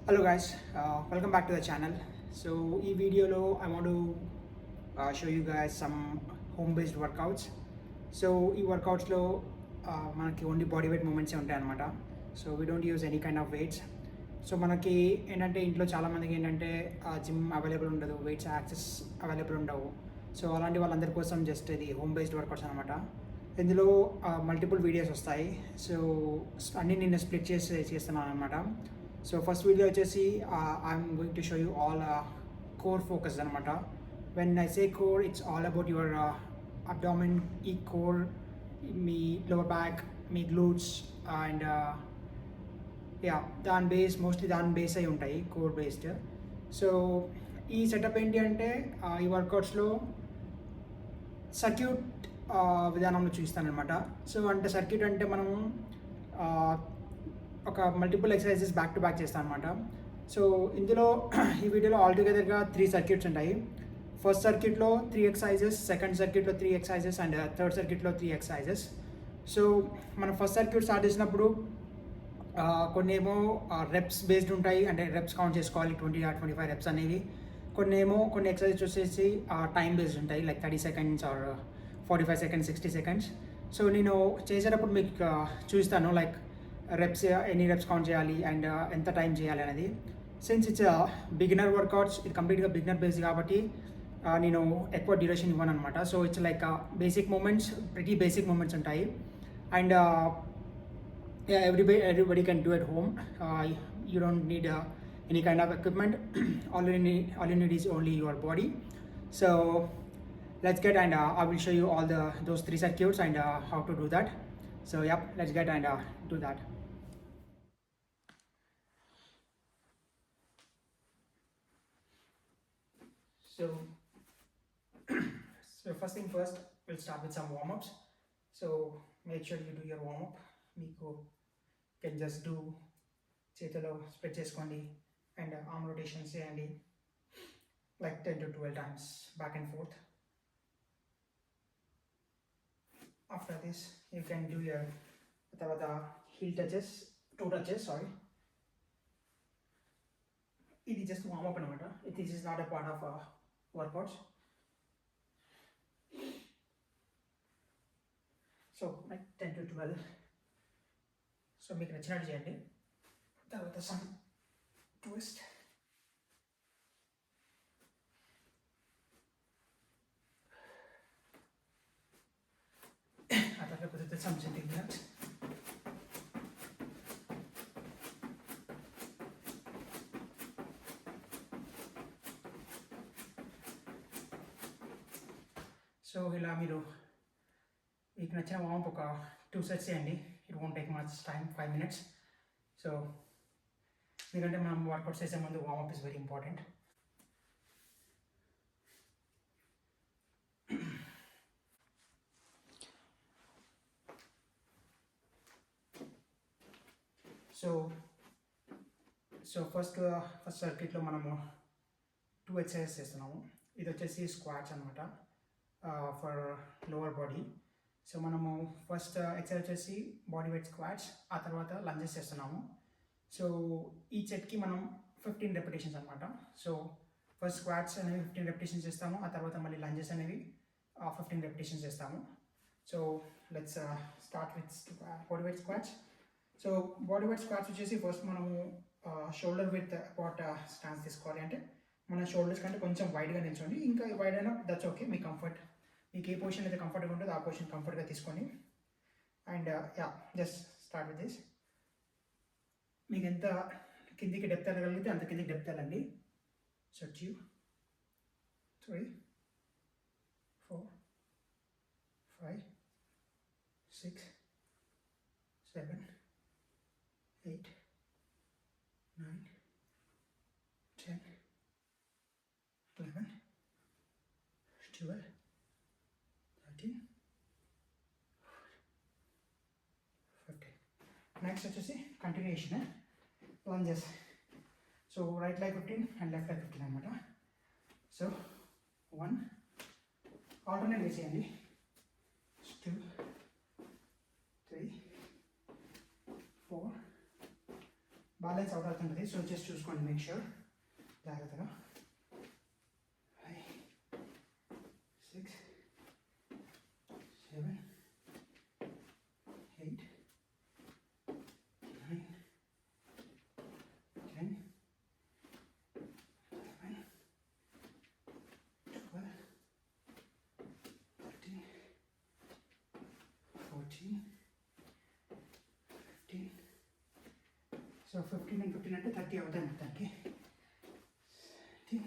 Hello guys, welcome back to the channel. So ఈ వీడియోలో I want to show you guys some home based workouts. So ఈ వర్కౌట్స్లో మనకి only body weight మూమెంట్సే ఉంటాయి అనమాట. So we don't use any kind of weights. So మనకి ఏంటంటే ఇంట్లో చాలామందికి ఏంటంటే జిమ్ అవైలబుల్ ఉండదు, వెయిట్స్ యాక్సెస్ అవైలబుల్ ఉండవు. సో అలాంటి వాళ్ళందరి కోసం జస్ట్ ఇది హోమ్ బేస్డ్ వర్కౌట్స్ అనమాట. ఇందులో మల్టిపుల్ వీడియోస్ వస్తాయి. సో అన్నీ నేను స్ప్లిట్ చేసి చేస్తున్నాను అనమాట. సో ఫస్ట్ వీడియో వచ్చేసి I'm going to show you all core focus అనమాట. When I say core, it's all about your abdomen, ఈ కోర్, మీ లోవర్ బ్యాక్, మీ గ్లూట్స్ అండ్ యా మోస్ట్లీ దాని బేస్ అయి ఉంటాయి, కోర్ బేస్డ్. సో ఈ సెటప్ ఏంటి అంటే ఈ వర్కౌట్స్లో సర్క్యూట్ విధానంలో చూస్తానమాట. సో అంటే సర్క్యూట్ అంటే మనం ఒక multiple exercises back to back చేస్తాను అనమాట. సో ఇందులో ఈ వీడియోలో ఆల్టుగెదర్గా 3 సర్క్యూట్స్ ఉంటాయి. ఫస్ట్ సర్క్యూట్లో 3 ఎక్సర్సైజెస్, సెకండ్ సర్క్యూట్లో 3 ఎక్సర్సైజెస్ అండ్ థర్డ్ సర్క్యూట్లో 3 ఎక్సర్సైజెస్. సో మనం ఫస్ట్ సర్క్యూట్ స్టార్ట్ చేసినప్పుడు కొన్ని ఏమో రెప్స్ బేస్డ్ ఉంటాయి, అంటే రెప్స్ కౌంట్ చేసుకోవాలి, 20 or 25 రెప్స్ అనేవి. కొన్ని ఎక్సర్సైజ్ వచ్చేసి టైం బేస్డ్ ఉంటాయి, like 30 seconds or 45 seconds, 60 seconds. So నేను చేసేటప్పుడు మీకు చూస్తాను, లైక్ రెప్స్ ఎన్ని రెప్స్ కౌంట్ చేయాలి అండ్ ఎంత టైం చేయాలి అనేది. సిన్స్ ఇట్స్ బిగినర్ వర్కౌట్స్, ఇది కంప్లీట్గా బిగినర్ బేస్డ్ కాబట్టి నేను ఎక్కువ డ్యూరేషన్ ఇవ్వను అనమాట. So it's like basic moments, pretty basic moments ఉంటాయి. And everybody can do at home. You don't need any kind of equipment. all you need is only your body. So let's get and I will show you all those 3 circuits and how to do that. So yep, let's get and do that. So first thing first, we'll start with some warm-ups. So make sure you do your warm-up. మీకు can just do చేతిలో spread చేసుకోండి and arm rotations చేయండి, like 10 to 12 times back and forth. After this you can do your తర్వాత heel touches, toe touches, sorry. ఇది just warm up అనమాట. This is not a part of workouts. So like 10 to 12. So మీకు నచ్చినట్టు చేయండి. తర్వాత some twist, ఆ తర్వాత కుదిరితే సమ్ జంపింగ్ జంప్స్. సో ఇలా మీరు మీకు నచ్చిన వార్మప్ ఒక 2 sets చేయండి. It won't take much time, 5 minutes. So ఎందుకంటే మనం వర్కౌట్ చేసే ముందు warmup is very important. So first సర్క్యూట్లో మనము 2 ఎక్సర్సైజెస్ చేస్తున్నాము. ఇది వచ్చేసి స్క్వాట్స్ అనమాట, ఫర్ లోవర్ బాడీ. సో మనము ఫస్ట్ ఎక్సర్సైజ్ వచ్చేసి బాడీ వెయిట్ స్క్వాట్స్, ఆ తర్వాత లంజెస్ చేస్తున్నాము. సో ఈ సెట్కి మనం 15 repetitions అనమాట. సో ఫస్ట్ స్క్వాట్స్ అనేవి 15 repetitions చేస్తాము, ఆ తర్వాత మళ్ళీ లంజెస్ అనేవి 15 repetitions చేస్తాము. So let's start with body weight squats. So body weight squats వచ్చేసి ఫస్ట్ మనము షోల్డర్ విత్ అపార్ట్ స్టాన్స్ తీసుకోవాలి. అంటే మన షోల్డర్స్ కంటే కొంచెం వైడ్గా నిల్చోండి, ఇంకా వైడ్ అయినా దట్స్ ఓకే, మీ కంఫర్ట్. మీకు ఏ పొజిషన్ అయితే కంఫర్ట్గా ఉంటుందో ఆ పొజిషన్ కంఫర్ట్గా తీసుకోండి. And yeah, just start with this. మీకు ఎంత కిందికి డెప్త్ వెళ్ళగలిగితే అంత కిందికి డెప్త్ వెళ్ళండి. సో 2, 3, 4, 5, 6, 7, 8, 9, 10, 11, 12, 13, 15. నెక్స్ట్ వచ్చేసి continuation lunges. So right leg 15 and left leg 15 అనమాట. సో 1 ఆల్టర్నేట్ వేసేయండి. 2, 3, 4, బ్యాలెన్స్ అవుట్ అవుతుంటుంది. సో జస్ట్ చూసుకోండి, మేక్ షూర్ జాగ్రత్తగా. 5, 6, 7, 8, 9, 10, 11, 12, 13, 14, 15. సో 15 and 15 అంటే 30 అవుతాయి మొత్తానికి. 17,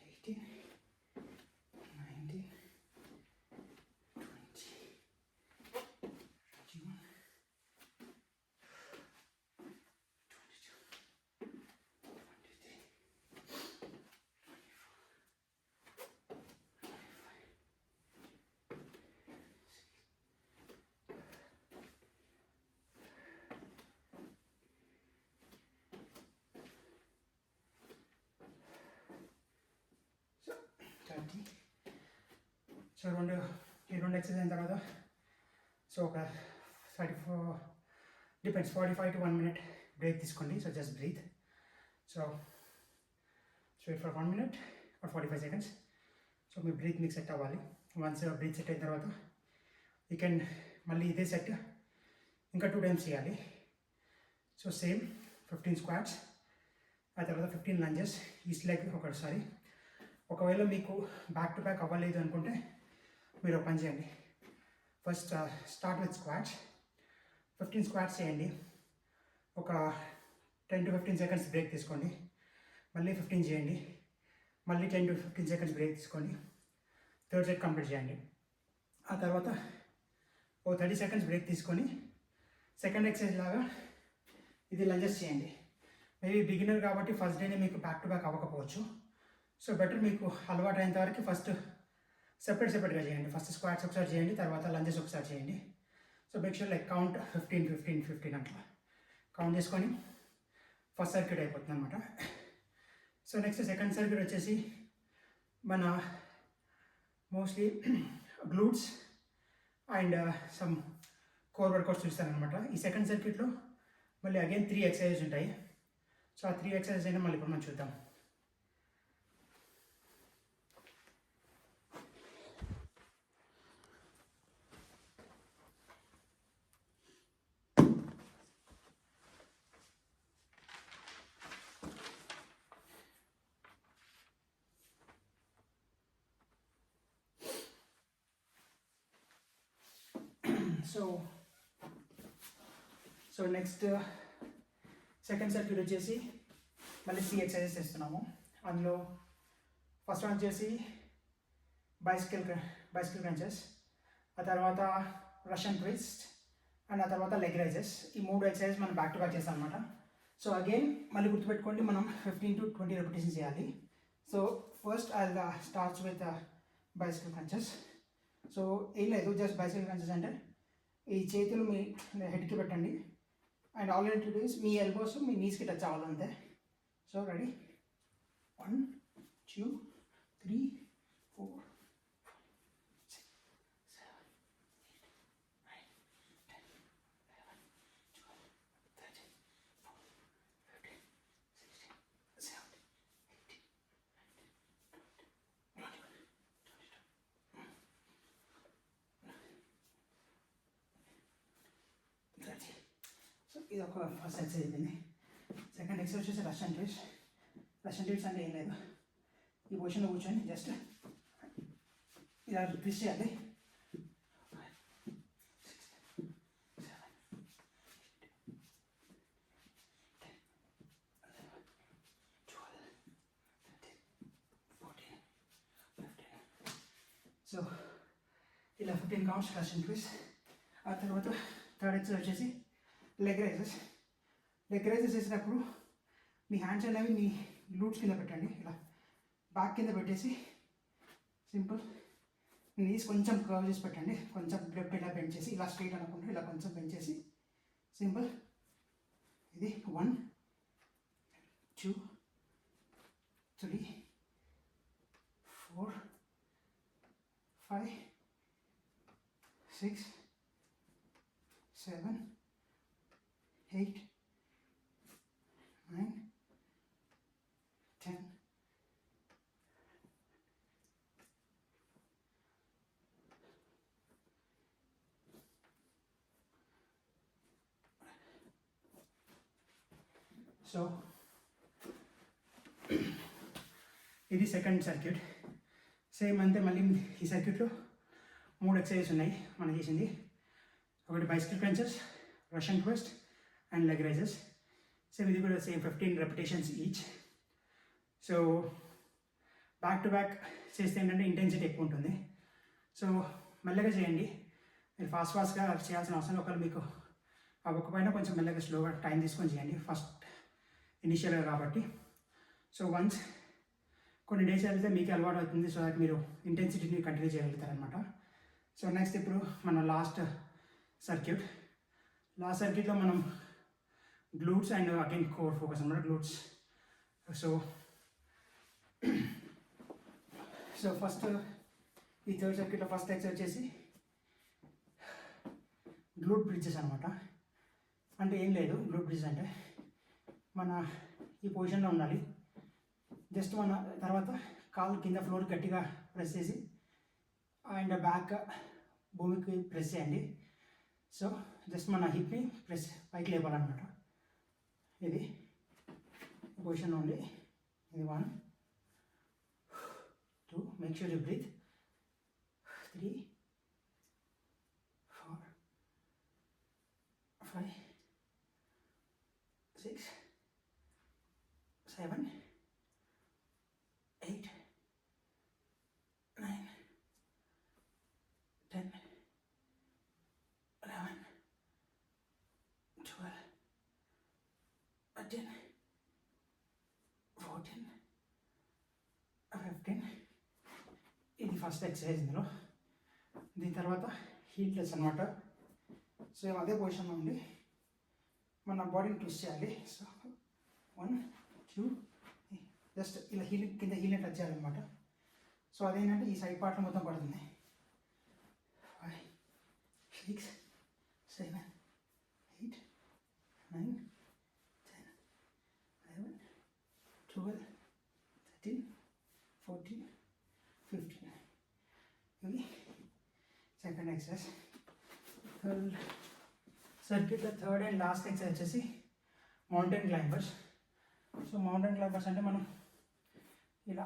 18, 19, 20, 21, 22, 23, 30. సో ఈ రెండు ఎక్సర్సైజ్ అయిన తర్వాత సో ఒక 34 డిపెండ్స్ 45 to 1 minute బ్రేక్ తీసుకోండి. So just breathe. So wait for 1 minute or 45 seconds. So మీ బ్రీత్ మీకు సెట్ అవ్వాలి. వన్స్ బ్రీత్ సెట్ అయిన తర్వాత యూ కెన్ మళ్ళీ ఇదే సెట్ ఇంకా 2 times చేయాలి. సో సేమ్ 15 squats, ఆ తర్వాత 15 lunges ఈస్ట్ లెగ్ ఒకసారి. ఒకవేళ మీకు బ్యాక్ టు బ్యాక్ అవ్వలేదు అనుకుంటే మీరు ఒక పని చేయండి. First start with squats. 15 squats చేయండి. ఒక 10 to 15 seconds బ్రేక్ తీసుకోండి. మళ్ళీ 15 చేయండి. మళ్ళీ 10 to 15 seconds బ్రేక్ తీసుకోండి. థర్డ్ సెట్ కంప్లీట్ చేయండి. ఆ తర్వాత ఓ 30 seconds బ్రేక్ తీసుకొని సెకండ్ ఎక్సర్సైజ్ లాగా ఇది లంజెస్ చేయండి. మేబీ బిగినర్ కాబట్టి ఫస్ట్ డేనే మీకు బ్యాక్ టు బ్యాక్ అవ్వకపోవచ్చు. సో బెటర్ మీకు అలవాటు అయినంత వరకు ఫస్ట్ సెపరేట్గా చేయండి. ఫస్ట్ స్క్వాట్స్ ఒకసారి చేయండి, తర్వాత లంజెస్ ఒకసారి చేయండి. So make sure like count 15, 15, 15 అట్లా కౌంట్ చేసుకొని ఫస్ట్ సర్క్యూట్ అయిపోతుంది అనమాట. సో నెక్స్ట్ సెకండ్ సర్క్యూట్ వచ్చేసి మన mostly glutes and some core workouts చూస్తారనమాట. ఈ సెకండ్ సర్క్యూట్లో మళ్ళీ అగైన్ 3 exercises ఉంటాయి. సో ఆ 3 exercises అయినా మళ్ళీ ఇప్పుడు మనం చూద్దాం. సో నెక్స్ట్ సెకండ్ సర్క్యూట్ వచ్చేసి మళ్ళీ 3 exercises చేస్తున్నాము. అందులో ఫస్ట్ వన్ వచ్చేసి బైసికల్ క్రంచెస్, ఆ తర్వాత రష్యన్ ట్విస్ట్ అండ్ ఆ తర్వాత లెగ్ రైజెస్. ఈ 3 exercises మనం బ్యాక్ టు బ్యాక్ చేస్తాం అనమాట. సో అగైన్ మళ్ళీ గుర్తుపెట్టుకోండి, మనం 15 to 20 repetitions చేయాలి. So first I starts with bicycle crunches. So ఏం లేదు, జస్ట్ బైసికల్ క్రంచెస్ అంటే ఈ చేతులు మీ హెడ్కి పెట్టండి and all you need to do is మీ ఎల్బోస్ మీ నీస్కి టచ్ అవ్వాలంతే. So ready, 1, 2, 3, 4, 5, 6, 7, 8, 9, 10, 11, 12, 13, 14, 15, 16, 17, 18, 19, 20, 21, 22, 30. సో ఇది ఒక ఫస్ట్ ఎక్సర్సైజ్ అయిపోయింది. సెకండ్ ఎక్సర్సైజ్ వచ్చేసి రష్యన్ ట్విస్ట్. రష్యన్ ట్విస్ట్ అంటే ఏం లేదు, ఈ పొజిషన్లో కూర్చొని జస్ట్ ఇలా ట్విస్ట్ చేయాలి. 5, 6, 7, 8, 10, 11, 12, 13, 14, 15. సో ఇలా 15 కౌంట్స్ రష్యన్ ట్విస్ట్. ఆ తర్వాత థర్డ్ ఎక్సర్సైజ్ వచ్చేసి లెగ్ రైజెస్. లెగ్ రైజెస్ చేసినప్పుడు మీ హ్యాండ్స్ అనేవి మీ గ్లూట్స్ కింద పెట్టండి. ఇలా బ్యాక్ కింద పెట్టేసి సింపుల్ నీస్ కొంచెం కర్వ్ చేసి పెట్టండి. కొంచెం లెఫ్ట్ ఇలా బెండ్ చేసి, ఇలా స్ట్రైట్ అనుకుంటే ఇలా కొంచెం బెండ్ చేసి సింపుల్. ఇది 1, 2, 3, 4, 5, 6, 7, 8, సో ఇది సెకండ్ సర్క్యూట్. సేమ్ అంతే, మళ్ళీ ఈ సర్క్యూట్లో 3 ఎక్సర్సైజెస్ ఉన్నాయి మనం చేసింది. ఒకటి bicycle crunches, Russian twist and leg rises. So ఇది కూడా same 15 repetitions each. So back to back చేస్తే ఏంటంటే ఇంటెన్సిటీ ఎక్కువ ఉంటుంది. సో మెల్లగా చేయండి, మీరు ఫాస్ట్గా చేయాల్సిన అవసరం. ఒకవేళ మీకు అవ్వకపోయినా కొంచెం మెల్లగా స్లోగా టైం తీసుకొని చేయండి, ఫస్ట్ ఇనిషియల్గా కాబట్టి. సో వన్స్ కొన్ని డేస్ వెళ్తే మీకు అలవాటు అవుతుంది, సో దట్ మీరు ఇంటెన్సిటీని కంటిన్యూ చేయగలుగుతారనమాట. సో నెక్స్ట్ ఇప్పుడు మన లాస్ట్ సర్క్యూట్లో మనం glutes and again core focus అనమాట, గ్లూట్స్. సో ఫస్ట్ ఈ థర్డ్ సర్క్యూట్లో ఫస్ట్ ఎక్సర్సైజ్ వచ్చేసి గ్లూట్ బ్రిడ్జెస్ అనమాట. అంటే ఏం లేదు, గ్లూట్ బ్రిడ్జెస్ అంటే మన ఈ పొజిషన్లో ఉండాలి. జస్ట్ మన తర్వాత కాలు కింద ఫ్లోర్ గట్టిగా ప్రెస్ చేసి అండ్ బ్యాక్ భూమికి ప్రెస్ చేయండి. సో జస్ట్ మన హిప్ని పైకి లేపాలన్నమాట. ఇది పొజిషన్ ఉంది. ఇది 1 2, మేక్ షూర్ యూ బ్రీత్. 3 4 5 6 7 8 9 10 11 12 13 14 15. ఇది ఫస్ట్ ఎక్సర్సైజ్ ఇందులో. దీని తర్వాత హీట్లెస్ అనమాట. సో అదే పొజిషన్లో ఉండి మన బాడీని ట్విస్ట్ చేయాలి. సో 1 2 జస్ట్ ఇలా కింద హీల్ని టచ్ చేయాలన్నమాట. సో అదేంటంటే ఈ సైడ్ పార్ట్లో మొత్తం పడుతుంది. 5 6 7 8 9 10 11 12 13 14 15. ఇది సెకండ్ ఎక్సర్సైజ్. థర్డ్ సర్క్యూట్లో థర్డ్ అండ్ లాస్ట్ ఎక్సర్సైజ్ వచ్చేసి mountain climbers. So mountain climbers అంటే మనం ఇలా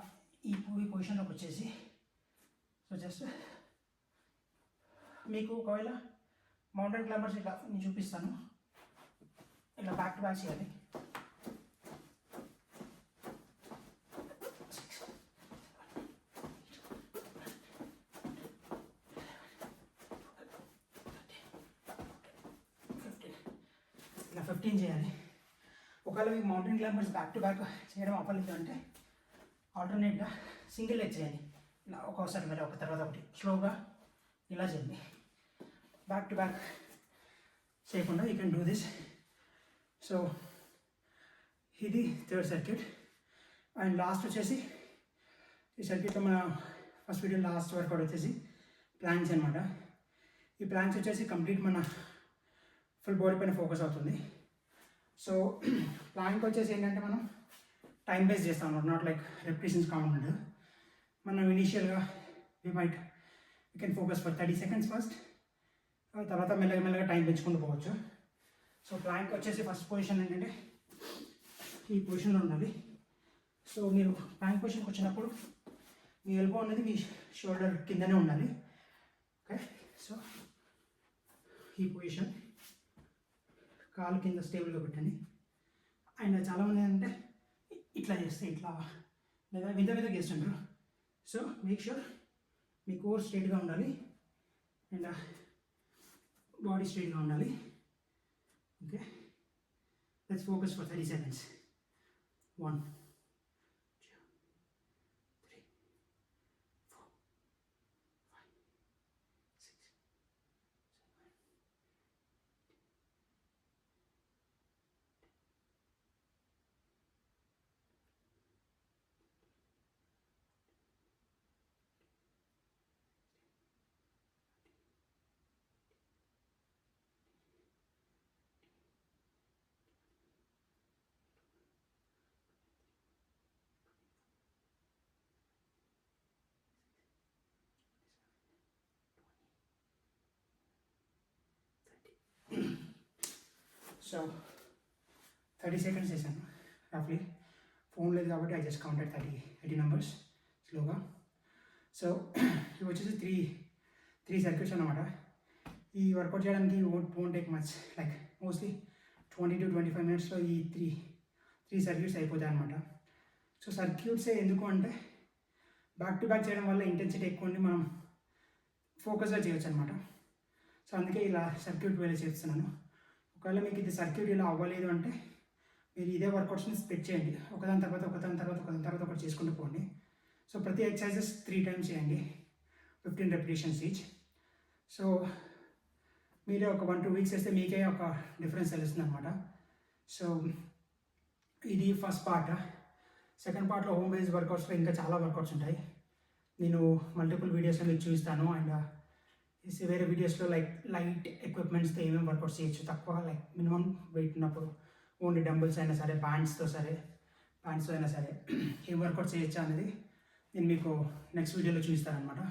ఈ పొజిషన్లోకి వచ్చేసి, సో జస్ట్ మీకు ఒకవేళ మౌంటైన్ క్లైంబర్స్ ఇట్లా నేను చూపిస్తాను, ఇలా బ్యాక్ టు బ్యాక్ చేయాలి. ఇలా 15 చేయాలి. ఒకవేళ మీకు mountain climbers back to back చేయడం అవ్వలేదు అంటే ఆల్టర్నేట్గా సింగిల్ లెగ్ చేయండి. ఇలా ఒక్కొక్కసారి మరి ఒక తర్వాత ఒకటి స్లోగా ఇలా చేయండి. బ్యాక్ టు బ్యాక్ చేయకుండా you can do this. So ఇది థర్డ్ సర్క్యూట్. అండ్ లాస్ట్ వచ్చేసి ఈ సర్క్యూట్లో మన ఫస్ట్ వీడియో లాస్ట్ వర్కౌట్ వచ్చేసి ప్లాంక్స్ అనమాట. ఈ ప్లాంక్స్ వచ్చేసి కంప్లీట్ మన ఫుల్ బాడీ పైన ఫోకస్ అవుతుంది. సో ప్లాంక్ వచ్చేసి ఏంటంటే మనం టైం బేస్ చేస్తాం అన్నమాట, నాట్ లైక్ రెపిటేషన్స్ కౌంట్. మనం ఇనీషియల్గా we can focus for 30 seconds first, తర్వాత మెల్లగా టైం పెంచుకుంటూ పోవచ్చు. సో ప్లాంక్ వచ్చేసి ఫస్ట్ పొజిషన్ ఏంటంటే ఈ పొజిషన్లో ఉండాలి. సో మీరు ప్లాంక్ పొజిషన్కి వచ్చినప్పుడు మీ ఎల్బో అనేది మీ షోల్డర్ కిందనే ఉండాలి. ఓకే, సో ఈ పొజిషన్ కాలు కింద స్టేబుల్గా పెట్టండి. అండ్ చాలామంది ఏంటంటే ఇట్లా చేస్తే ఇట్లా లేదా విధ చేస్తుంటారు. సో మేక్ షూర్ మీ కోర్ స్ట్రైట్గా ఉండాలి అండ్ బాడీ స్ట్రైట్గా ఉండాలి. Okay, let's focus for 30 seconds. 1 2 3 4 5 6 7 so 30 seconds చేశాను. రఫ్లీ. ఫోన్ లేదు కాబట్టి ఐ జస్ట్ కౌంటెడ్ 30 numbers స్లోగా. సో ఇవి వచ్చేసి త్రీ సర్క్యూట్స్ అన్నమాట. ఈ వర్కౌట్ చేయడానికి won't take much, like mostly 20 to 25 minutesలో ఈ త్రీ సర్క్యూట్స్ అయిపోతాయి అనమాట. సో సర్క్యూట్సే ఎందుకు అంటే బ్యాక్ టు బ్యాక్ చేయడం వల్ల ఇంటెన్సిటీ ఎక్కువ ఉండి మనం ఫోకస్గా చేయొచ్చు అనమాట. సో అందుకే ఇలా సర్క్యూట్ వేలో చేస్తున్నాను. ఒకవేళ మీకు ఇది సర్క్యూట్ ఇలా అవ్వలేదు అంటే మీరు ఇదే వర్కౌట్స్ని స్ప్లిట్ చేయండి. ఒకదాని తర్వాత ఒకటి చేసుకుంటూ పోండి. సో ప్రతి ఎక్సర్సైజెస్ 3 times చేయండి, 15 repetitions ఈచ్. సో మీరే ఒక 1-2 weeks చేస్తే మీకే ఒక డిఫరెన్స్ తెలుస్తుంది అనమాట. సో ఇది ఫస్ట్ పార్ట్. సెకండ్ పార్ట్లో హోమ్ బేస్డ్ వర్కౌట్స్లో ఇంకా చాలా వర్కౌట్స్ ఉంటాయి. నేను మల్టిపుల్ వీడియోస్లో మీకు చూపిస్తాను. అండ్ వేరే వీడియోస్లో లైట్ ఎక్విప్మెంట్స్తో ఏమేమి వర్కౌట్స్ చేయొచ్చు, తక్కువ లైక్ మినిమం వెయిట్ ఉన్నప్పుడు ఓన్లీ డంబుల్స్ అయినా సరే, బ్యాండ్స్తో అయినా సరే ఏం వర్కౌట్స్ చేయొచ్చా అనేది నేను మీకు నెక్స్ట్ వీడియోలో చూపిస్తాను అనమాట.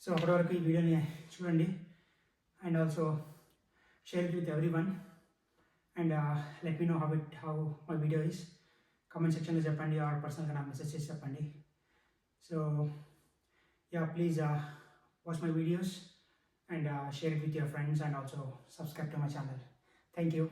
సో అప్పటి వరకు ఈ వీడియోని చూడండి and also share it with everyone and let me know how my video is. Comment సెక్షన్లో చెప్పండి ఆర్ పర్సనల్గా నాకు మెసేజ్ చేసి చెప్పండి. So yeah, please watch my videos and share it with your friends and also subscribe to my channel. Thank you.